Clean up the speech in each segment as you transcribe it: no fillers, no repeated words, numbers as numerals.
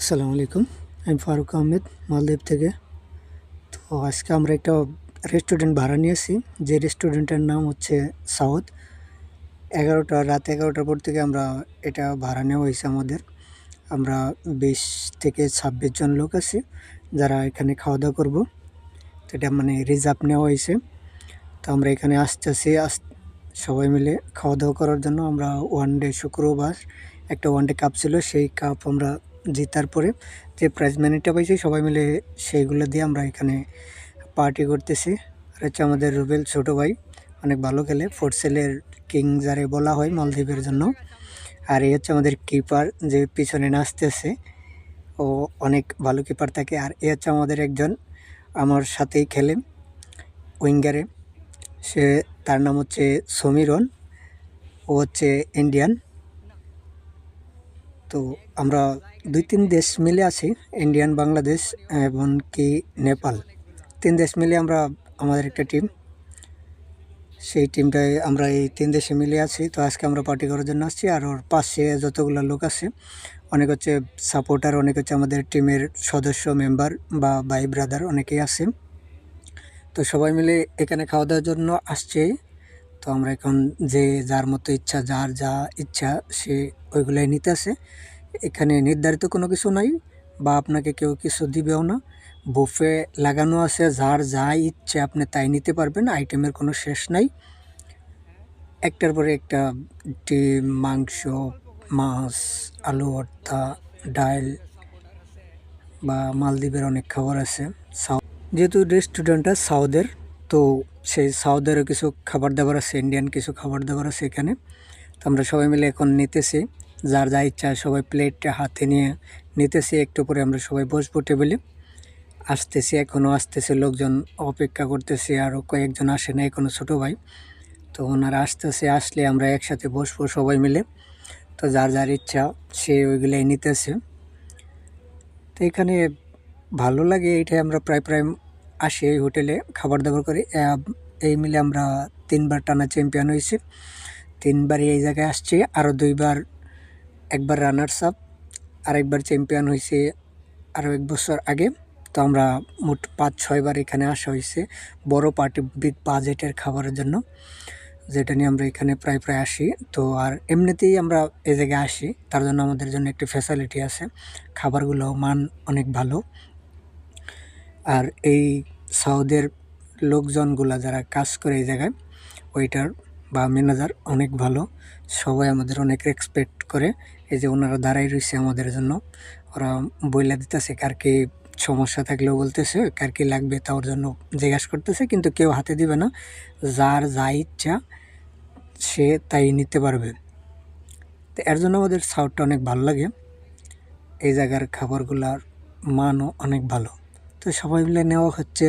আসসালামু আলাইকুম। আমি ফারুক আহমেদ মালদ্বীপ থেকে। তো আজকে আমরা একটা রেস্টুরেন্ট ভাড়া নিয়েছি, যে রেস্টুরেন্টের নাম হচ্ছে সাউথ। রাত 11টার পর থেকে আমরা এটা ভাড়া নেওয়া হয়েছে আমাদের। আমরা 20 থেকে 26 জন লোক আছি যারা এখানে খাওয়া দাওয়া করবো। তো এটা মানে রিজার্ভ নেওয়া হয়েছে। তো আমরা এখানে আসতেছি সবাই মিলে খাওয়া দাওয়া করার জন্য। আমরা শুক্রবার একটা ওয়ান ডে কাপ ছিল, সেই কাপ আমরা জেতার পরে যে প্রাইজ মানিটা পাইছি সবাই মিলে সেইগুলো দিয়ে আমরা এখানে পার্টি করতেছি। আর হচ্ছে আমাদের রুবেল ছোটো ভাই, অনেক ভালো খেলে, ফোর্সেলের কিং যারে বলা হয় মালদ্বীপের জন্য। আর এই হচ্ছে আমাদের কিপার যে পিছনে নাচতেছে, ও অনেক ভালো কিপার থাকে। আর এ হচ্ছে আমাদের একজন আমার সাথেই খেলে উইঙ্গারে, তার নাম হচ্ছে সমীরন, ও হচ্ছে ইন্ডিয়ান। তো আমরা 2-3 দেশ মিলে আছি, ইন্ডিয়ান, বাংলাদেশ এবং কি নেপাল, 3 দেশ মিলে আমরা আমাদের একটা টিম। সেই টিমটায় আমরা এই 3 দেশে মিলে আছি। তো আজকে আমরা পার্টি করার জন্য আসছি। আর ওর পাশে যতগুলো লোক আছে, অনেক হচ্ছে সাপোর্টার, অনেক হচ্ছে আমাদের টিমের সদস্য, মেম্বার বা ভাই ব্রাদার অনেকেই আছে। তো সবাই মিলে এখানে খাওয়া দাওয়ার জন্য আসছে। তো আমরা এখন যে যার মতো ইচ্ছা, যার যা ইচ্ছা সে ওইগুলাই নিতে আসে। এখানে নির্ধারিত কোনো কিছু নাই, বা আপনাকে কেউ কিছু দিবেও না। বুফে লাগানো আছে, যার যা ইচ্ছে আপনি তাই নিতে পারবেন, আইটেমের কোনো শেষ নাই। একটার পরে একটা ডিম, মাংস, মাছ, আলু ভর্তা, ডাল, বা মালদ্বীপের অনেক খাবার আছে। যেহেতু রেস্টুরেন্টটা সাউথের, তো সেই সাউথেরও কিছু খাবার দাবার আছে, ইন্ডিয়ান কিছু খাবার দাবার আছে এখানে। তো আমরা সবাই মিলে এখন নিতেছি, যার যা ইচ্ছা সবাই প্লেটটা হাতে নিয়ে নিতেছি। একটু পরে আমরা সবাই বসবো টেবিলে। আসতেছি, এখনও আসতেছে লোকজন, অপেক্ষা করতেছি। আরও কয়েকজন আসে না এখনও, ছোটো ভাই। তো ওনারা আসতেছে, আসলে আমরা একসাথে বসবো সবাই মিলে। তো যার যার ইচ্ছা সে ওইগুলাই নিতেছে। তো এখানে ভালো লাগে, এটাই আমরা প্রায় আসি এই হোটেলে খাবার দাবার করে। এই মিলে আমরা 3বার টানা চ্যাম্পিয়ন হয়েছি, 3বারই এই জায়গায় আসছি। আরও 2বার, একবার রানার্স আপ, আরেকবার চ্যাম্পিয়ন হয়েছে আরও 1 বছর আগে। তো আমরা মোট 5-6বার এখানে আসা হয়েছে বড় পার্টি, বিগ বাজেটের খাবারের জন্য, যেটা নিয়ে আমরা এখানে প্রায় আসি। তো আর এমনিতেই আমরা এই জায়গায় আসি, তার জন্য আমাদের জন্য একটি ফ্যাসিলিটি আছে, খাবারগুলো মান অনেক ভালো। আর এই সাউথের লোকজনগুলা যারা কাজ করে এই জায়গায়, ওয়েটার বা ম্যানেজার অনেক ভালো, সবাই আমাদের অনেক রেসপেক্ট করে। এই যে ওনারা দাঁড়াই রয়েছে আমাদের জন্য, ওরা বইলা দিতেছে কার কি সমস্যা থাকলেও বলতেছে, কার কি লাগবে তার জন্য জিজ্ঞাসা করতেছে, কিন্তু কেউ হাতে দিবে না, যার যা ইচ্ছা সে তাই নিতে পারবে। তো এর জন্য আমাদের সাউথটা অনেক ভালো লাগে, এই জায়গার খাবারগুলার মানও অনেক ভালো। তো সবাই মিলে নেওয়া হচ্ছে।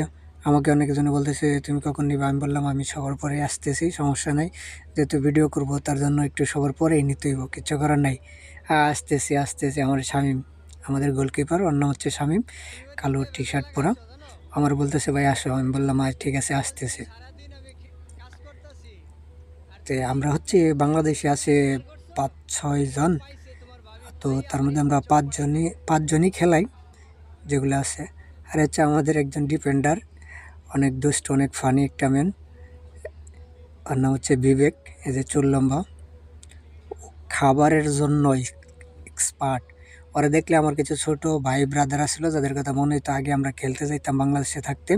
আমাকে অনেকজনে বলতেছে তুমি কখন নিবে, আমি বললাম আমি সবার পরে আসতেছি, সমস্যা নাই, যেহেতু ভিডিও করব তার জন্য একটু সবার পরেই নিতে হইব, কিচ্ছু করার নাই। আসতেছি আমার শামীম, আমাদের গোলকিপার, ওর নাম হচ্ছে শামীম, কালো টি শার্ট পরা, আমার বলতেছে ভাই আসো, আমি বললাম আজ ঠিক আছে আসতেছে। তো আমরা হচ্ছে বাংলাদেশে আছে 5-6 জন। তো তার মধ্যে আমরা পাঁচজনই খেলাই যেগুলো আছে। আর হচ্ছে আমাদের একজন ডিফেন্ডার, অনেক দুষ্ট, অনেক ফানি একটা ম্যান, ওর নাম হচ্ছে বিবেক, এই যে চুল লম্বা, খাবারের জন্যই এক্সপার্ট। ওরা দেখলে আমার কিছু ছোট ভাই ব্রাদার ছিল, যাদের কথা মনে হইতো আগে আমরা খেলতে যাইতাম বাংলাদেশে থাকতে,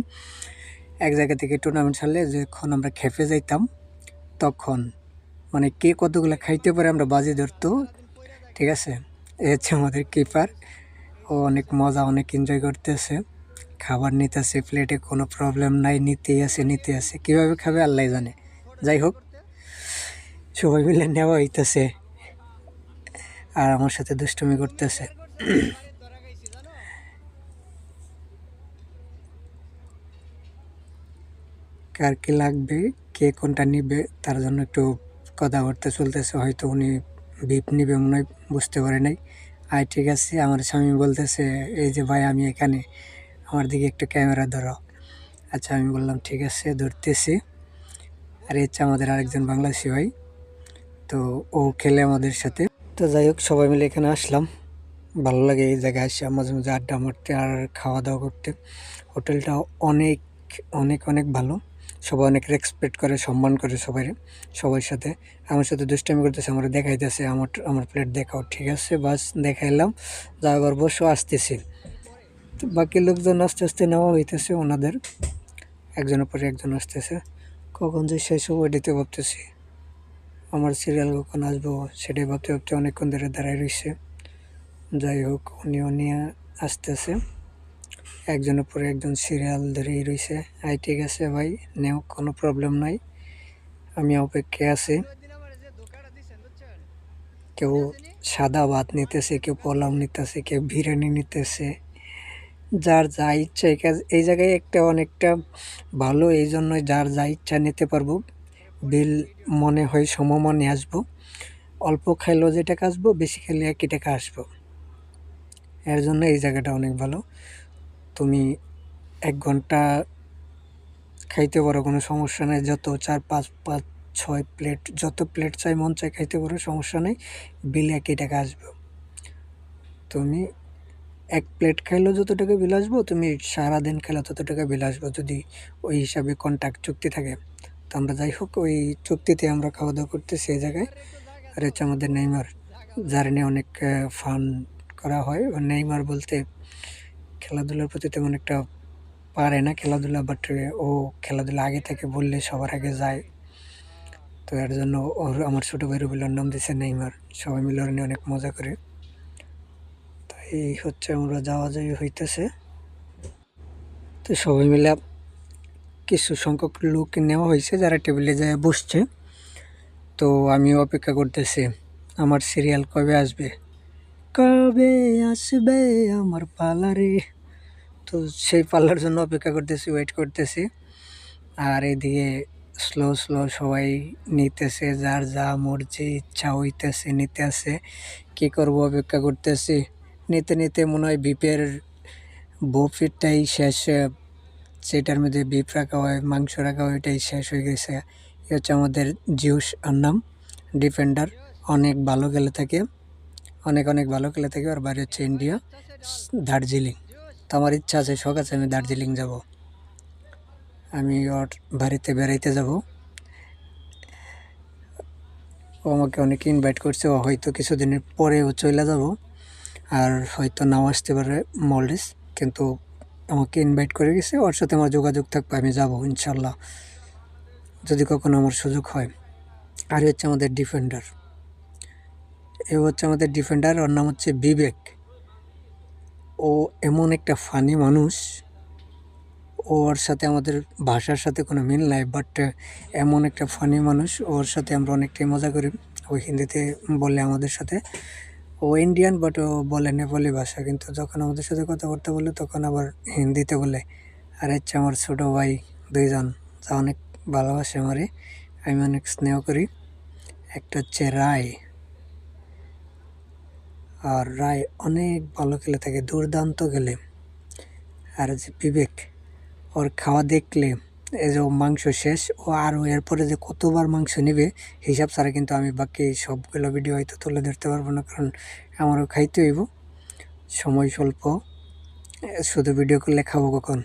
এক জায়গা থেকে টুর্নামেন্ট ছাড়লে যখন আমরা খেপে যাইতাম, তখন মানে কে কতগুলো খাইতে পারে আমরা বাজি ধরতো, ঠিক আছে। এ হচ্ছে আমাদের কিপার, ও অনেক মজা, অনেক এনজয় করতেছে, খাবার নিতেছে প্লেটে, কোনো প্রবলেম নাই, নিতে আসে, কীভাবে খাবে আল্লাহ জানে। যাই হোক, সবাই মিলে নেওয়া হইতেছে আর আমার সাথে দুষ্টুমি করতেছে। কার কি লাগবে, কে কোনটা নিবে, তার জন্য একটু কথাবার্তা চলতেছে। হয়তো উনি বিপ নিবে মনে হয়, বুঝতে পারে নাই। আর ঠিক আছে, আমার স্বামী বলতেছে এই যে ভাই আমি এখানে, আমার দিকে একটু ক্যামেরা ধরো। আচ্ছা, আমি বললাম ঠিক আছে ধরতেছি। আর হচ্ছে আমাদের আরেকজন বাংলাদেশি ভাই, তো ও খেলে আমাদের সাথে। তো যাই হোক, সবাই মিলে এখানে আসলাম, ভালো লাগে এই জায়গায় এসে মাঝে মাঝে আড্ডা মারতে আর খাওয়া দাওয়া করতে। হোটেলটা অনেক অনেক অনেক ভালো। সবাই অনেক রেসপেক্ট করে, সম্মান করে সবাই, সবার সাথে। আমার সাথে দুষ্টামি করতেছে, আমার দেখাইতেছে, আমার প্লেট দেখাও, ঠিক আছে বাস দেখাইলাম, যা এবার বসো আসতেছি। তো বাকি লোকজন আস্তে আস্তে নেওয়া হইতেছে ওনাদের, একজনের পরে একজন আসতেছে। কখন যে শেষ হবো এটাতে ভাবতেছি, আমার সিরিয়াল কখন আসবো সেটাই ভাবতে ভাবতে অনেকক্ষণ ধরে দাঁড়ায় রয়েছে। যাই হোক, উনি আসতেছে, একজনের পরে একজন সিরিয়াল ধরেই রয়েছে। ঠিক আছে ভাই, নেও, কোনো প্রবলেম নাই, আমি অপেক্ষায় আছি। কেউ সাদা ভাত নিতেছে, কেউ পোলাও নিতেছে, কেউ বিরিয়ানি নিতেছে, যার যা ইচ্ছা। এই জায়গায় একটা অনেকটা ভালো, এই জন্যই যার যা ইচ্ছা নিতে পারবো। বিল মনে হয় সমমনে আসবো, অল্প খাইলেও যে টাকা আসবো, বেশি খাইলে একই টাকা আসবো। এর জন্য এই জায়গাটা অনেক ভালো। তুমি 1 ঘন্টা খাইতে পারো, কোনো সমস্যা নেই। যত 4, 5, 5, 6 প্লেট, যত প্লেট চাই মন চাই খাইতে পারো, সমস্যা নেই। বিল একই টাকা আসবে। তুমি 1 প্লেট খাইলেও যত টাকা বিল আসবো, তুমি সারাদিন খেলে তত টাকা বিল আসবো, যদি ওই হিসাবে কন্ট্রাক্ট চুক্তি থাকে। তো আমরা যাই হোক, ওই চুক্তিতে আমরা খাওয়া দাওয়া করতেছি এই জায়গায়। আর হচ্ছে আমাদের নেইমার, যার নিয়ে অনেক ফান করা হয়। নেইমার বলতে খেলাধুলার প্রতি তেমন একটা পারে না খেলাধুলা, বাট ও খেলাধুলা আগে থেকে বললে সবার আগে যায়। তো এর জন্য আমার ছোটো ভাই রুবেলের নাম দিয়েছে নেইমার। সবাই মিলে ওর নিয়ে অনেক মজা করে। তো এই হচ্ছে, আমরা যাওয়া যাওয়ি হইতেছে। তো সবাই মিলে কিছু সংখ্যক লোক নেওয়া হয়েছে, যারা টেবিলে যায় বসছে। তো আমিও অপেক্ষা করতেছি, আমার সিরিয়াল কবে আসবে, কবে আসবে আমার পালারে। তো সেই পাল্লার জন্য অপেক্ষা করতেছি, ওয়েট করতেছি। আর এদিকে স্লো স্লো সবাই নিতেছে, যার যা মর্জি ইচ্ছা হইতেছে নিতে আসে। কী করবো, অপেক্ষা করতেছি। নিতে নিতে মনে হয় বিপের বুফেটটাই শেষ, সেটার মধ্যে বিফ রাখা হয়, মাংস রাখা হয়, ওইটাই শেষ হয়ে গেছে। এ হচ্ছে আমাদের জিউস আর নাম, ডিফেন্ডার। অনেক ভালো খেলে থাকে, অনেক অনেক ভালো খেলে থাকে। আর বাড়ি হচ্ছে ইন্ডিয়া, দার্জিলিং। তো আমার ইচ্ছা আছে, শখ আছে, আমি দার্জিলিং যাব। আমি ওর বাড়িতে বেড়াইতে যাব। ও আমাকে অনেকে ইনভাইট করছে, ও হয়তো কিছুদিনের পরেও চলে যাব, আর হয়তো নাও আসতে পারে মলডিস। কিন্তু আমাকে ইনভাইট করে গেছে, ওর সাথে আমার যোগাযোগ থাকবে, আমি যাব ইনশাল্লাহ, যদি কখনো আমার সুযোগ হয়। আর হচ্ছে আমাদের ডিফেন্ডার, হচ্ছে আমাদের ডিফেন্ডার, ওর নাম হচ্ছে বিবেক। ও এমন একটা ফানি মানুষ, ওর সাথে আমাদের ভাষার সাথে কোনো মিল নাই, বাট এমন একটা ফানি মানুষ। ওর সাথে আমরা অনেকটাই মজা করি। ও হিন্দিতে বলে আমাদের সাথে, ও ইন্ডিয়ান, বাট ও বলে নেপালি ভাষা, কিন্তু যখন আমাদের সাথে কথাবার্তা বলে তখন আবার হিন্দিতে বলে। আর হচ্ছে আমার ছোটো ভাই, 2জন, যা অনেক ভালোবাসে আমারে, আমি অনেক স্নেহ করি। একটা হচ্ছে রায়, আর রায় অনেক ভালো খেলে থাকে, দুর্দান্ত খেলে। আর যে বিবেক, ওর খাওয়া দেখলে, এই যে ও মাংস শেষ, ও আরও এরপরে যে কতবার মাংস নেবে হিসাব ছাড়া, কিন্তু আমি বাকি সবগুলো ভিডিও হয়তো তুলে ধরতে পারবো না, কারণ আমারও খাইতে হইব, সময় স্বল্প। শুধু ভিডিও করলে খাবো কখন।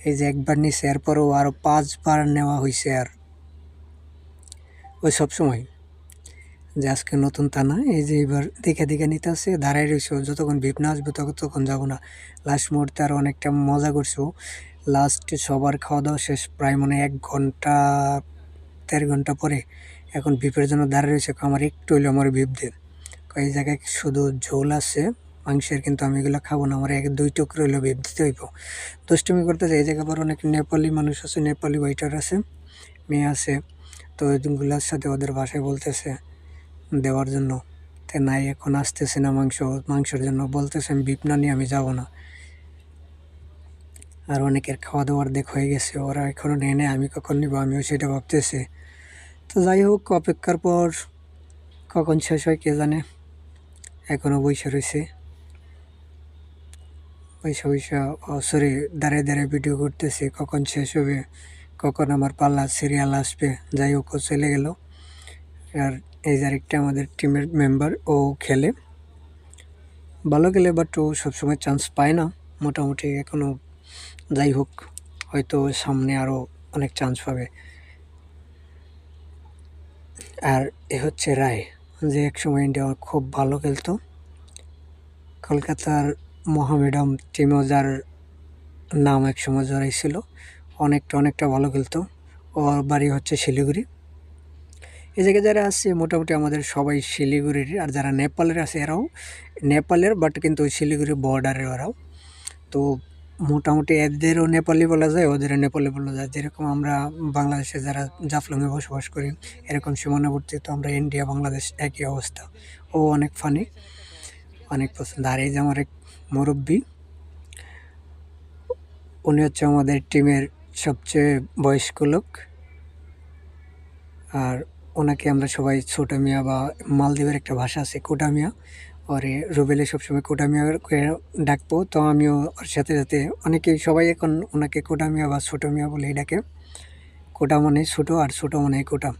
এই যে একবার নিছে, এরপরও আরও 5বার নেওয়া হয়েছে। আর ওই সবসময় যে আজকে নতুন তা না, এই যে এবার দেখে দেখে নিতে আসছে, দাঁড়াই রয়েছে। যতক্ষণ ভিপ না আসবে ততক্ষণ যাবো না। লাস্ট মুহূর্তে আর অনেকটা মজা করছো। লাস্ট সবার খাওয়া দাওয়া শেষ, প্রায় মনে 1 ঘন্টা 1.5 ঘন্টা পরে এখন ভিপের জন্য দাঁড়ায় রয়েছে। আমার একটু হইলো আমার ভিপ দিয়ে, এই জায়গায় শুধু ঝোল আছে মাংসের, কিন্তু আমি এগুলো খাবো না, আমার 1-2 টুকরো হইলো ভিপ দিতে হইব। দুষ্টুমি করতেছে। এই জায়গায় আবার অনেক নেপালি মানুষ আছে, নেপালি ওয়েটার আছে, মেয়ে আছে। তো ওইগুলোর সাথে ওদের ভাষায় বলতেছে দেওয়ার জন্য, তে নাই এখন আসতেছে না মাংসের জন্য বলতেছে, আমি বিপ না নিয়ে আমি যাবো না। আর অনেকের খাওয়া দাওয়ার দেখ হয়ে গেছে, ওরা এখনও নেয় নেয়, আমি কখন নিব, আমিও সেটা ভাবতেছি। তো যাই হোক, অপেক্ষার পর কখন শেষ হয় কে জানে। এখনও বইসা রয়েছে, বইসা সরি, দাঁড়িয়ে দাঁড়িয়ে ভিডিও করতেছে, কখন শেষ হবে, কখন আমার পাল্লা সিরিয়াল আসবে। যাই হোক, ও চলে গেল। আর এই যে আরেকটা আমাদের টিমের মেম্বার, ও খেলে, ভালো খেলে, বাট ও সবসময় চান্স পায় না। মোটামুটি এখনও যাই হোক, হয়তো সামনে আরও অনেক চান্স পাবে। আর এ হচ্ছে রায়, যে একসময় ইন্ডিয়া খুব ভালো খেলতো। কলকাতার মোহামেডান টিমও যার নাম একসময় জড়াইছিল, অনেকটা ভালো খেলতো। ওর বাড়ি হচ্ছে শিলিগুড়ি। এই জায়গায় যারা আছে মোটামুটি আমাদের সবাই শিলিগুড়ির, আর যারা নেপালের আছে এরাও নেপালের, বাট কিন্তু শিলিগুড়ি বর্ডারের ওরাও। তো মোটামুটি এদেরও নেপালি বলা যায়, ওদেরও নেপালি বলা যায়। যেরকম আমরা বাংলাদেশে যারা জাফলংয়ে বসবাস করি, এরকম সীমানাবর্তী, তো আমরা ইন্ডিয়া বাংলাদেশ একই অবস্থা। ও অনেক ফানি, অনেক পছন্দ। আর এই যে আমার এক মুরব্বী, উনি হচ্ছে আমাদের টিমের সবচেয়ে বয়স্ক লোক। আর ওনাকে আমরা সবাই ছোটা মিয়া, বা মালদ্বীপের একটা ভাষা আছে কোটা মিয়া, ওরে রুবেলে সবসময় কোটা মিয়া করে ডাকবো। তো আমিও ওর সাথে সাথে অনেকেই সবাই এখন ওনাকে কোটা মিয়া বা ছোটো মিয়া বলেই ডাকে। কোটা মানে ছোটো, আর ছোটো মানে কোটা,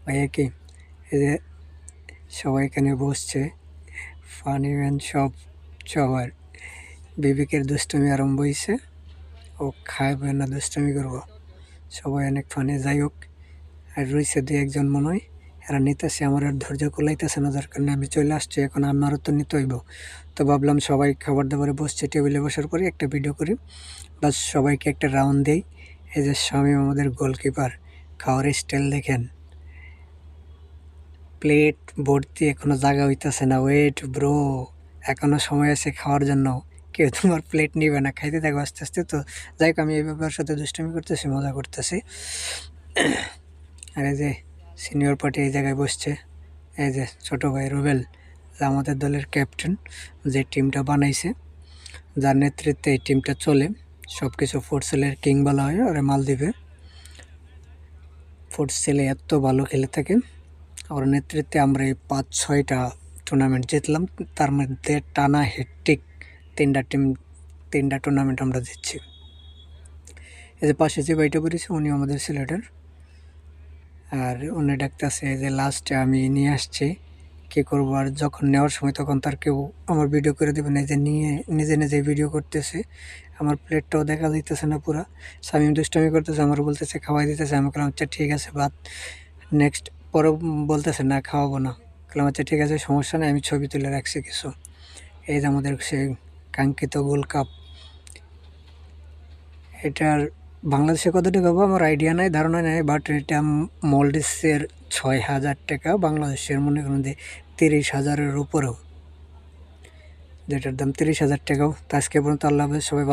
ভাই একই। এই যে সবাই এখানে বসছে, ফানি ম্যান সবার বিবেকের দুষ্টমি আরম্ভ হয়েছে। ও খাইবে না, দুষ্টমি করবো, সবাই অনেক ফানি। যাই হোক, আর রয়েছে দুই একজন মনে হয়, এরা নিতেছে, আমার আর ধৈর্য কুলাইতেছে না, যার কারণে আমি চলে আসছি। এখন আমারও তো নিতে হইব। তো ভাবলাম সবাই খাবার দাবারে বসছে, টেবিলে বসার পরে একটা ভিডিও করি, বাস সবাইকে একটা রাউন্ড দেই। এই যে শামীম আমাদের গোলকিপার, খাওয়ার স্টাইল দেখেন, প্লেট ভর্তি, এখনো জায়গা হইতেছে না। ওয়েট ব্রো, এখনো সময় আছে খাওয়ার জন্য, কেউ তোমার প্লেট নিবে না, খাইতে থাকো আস্তে আস্তে। তো যাই হোক, আমি এই ব্যাপারের সাথে দুষ্টামি করতেছি, মজা করতেছি। আর এই যে সিনিয়র পার্টি এই জায়গায় বসছে, এই যে ছোটো ভাই রুবেল, আমাদের দলের ক্যাপ্টেন, যে টিমটা বানাইছে, যার নেতৃত্বে এই টিমটা চলে। সব কিছু ফোর্টসেলের কিং বলা হয় আর মালদ্বীপে। ফোর্টসেলে এত ভালো খেলে থাকে, ওর নেতৃত্বে আমরা এই 5-6টা টুর্নামেন্ট জিতলাম। তার মধ্যে টানা হেট্রিক, 3টা টুর্নামেন্ট আমরা জিতছি। এই যে পাশে যে ভাইটা বেরিয়েছে, উনি আমাদের সিলেটের। আর উনি ডাকতেছে, এই যে লাস্টে আমি নিয়ে আসছি, কী করবো। আর যখন নেওয়ার সময় তখন তার কেউ আমার ভিডিও করে দেবে না, যে নিজে নিজে ভিডিও করতেছে। আমার প্লেটটাও দেখা দিতেছে না পুরা। শামীম দুষ্টামি করতেছে, আমার বলতেছে খাওয়াই দিতেছে। আমি বললাম আচ্ছা ঠিক আছে, বাদ নেক্সট। পরে বলতেছে না খাওয়াবো না। বললাম আচ্ছা ঠিক আছে, সমস্যা নেই, আমি ছবি তুলে রাখছি কিছু। এই যে আমাদের সেই কাঙ্ক্ষিত গোল্ড কাপ, এটার বাংলাদেশে কত টাকা পাবো আমার আইডিয়া নাই, ধারণা নেই, বাট এটা মলডিভসের 6,000 টাকা, বাংলাদেশের মনে করেন যে 30,000-এর উপরেও, যেটার দাম 30,000 টাকাও। তো আজকে পর্যন্ত আল্লাহ হাফেজ, সবাই ভালো।